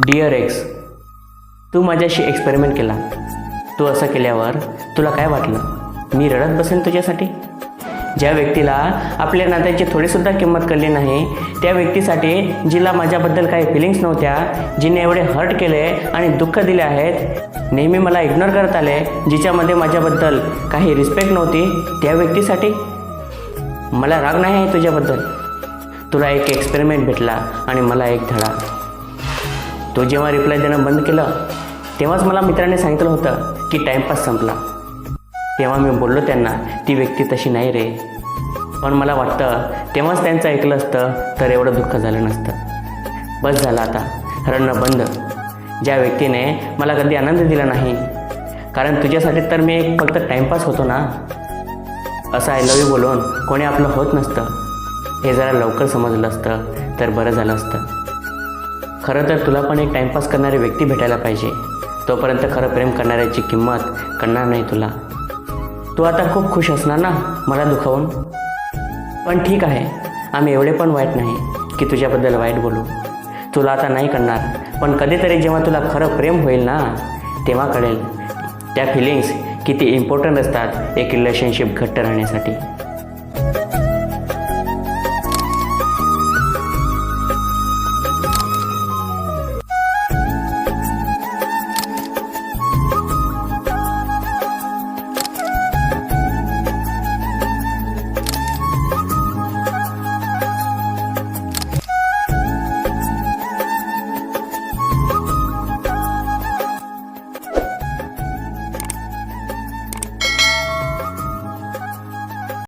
Dear x, तू माझ्याशी experiment केला. तू असं केल्यावर तुला काय वाटलं? मी रडत बसेन तुझ्यासाठी? ज्या व्यक्तीला आपल्या नात्याची थोडीसुद्धा किंमत कळली नाही, त्या व्यक्तीसाठी जिला माझ्याबद्दल काही फिलिंग्स नव्हत्या, जिने एवढे हर्ट केले आणि दुःख दिले आहेत, नेहमी मला इग्नोर करत आले, जिच्यामध्ये माझ्याबद्दल काही रिस्पेक्ट नव्हती, त्या व्यक्तीसाठी मला राग नाही आहे तुझ्याबद्दल. तुला एक एक्सपेरिमेंट भेटला आणि मला एक धडा. तू जेव्हा रिप्लाय देणं बंद केलं तेव्हाच मला मित्राने सांगितलं होतं की टाईमपास संपला. तेव्हा मी बोललो त्यांना, ती व्यक्ती तशी नाही रे. पण मला वाटतं तेव्हाच त्यांचं ऐकलं असतं तर एवढं दुःख झालं नसतं. बस झालं आता, रडणं बंद. ज्या व्यक्तीने मला कधी आनंद दिला नाही, कारण तुझ्यासाठी तर मी एक फक्त टाईमपास होतो ना. असं आय लव्ह यू बोलून कोणी आपलं होत नसतं. हे जरा लवकर समजलं असतं तर बरं झालं असतं. खरं तर तुला पण एक टाईमपास करणारी व्यक्ती भेटायला पाहिजे. तोपर्यंत खरं प्रेम करणाऱ्याची किंमत कळणार नाही तुला. तू आता खूप खुश असणार ना मला दुखावून. पण ठीक आहे, आम्ही एवढे पण वाईट नाही की तुझ्याबद्दल वाईट बोलू. तुला आता नाही कळणार, पण कधीतरी जेव्हा तुला खरं प्रेम होईल ना, तेव्हा कळेल त्या फिलिंग्स किती इम्पॉर्टंट असतात एक रिलेशनशिप घट्ट राहण्यासाठी.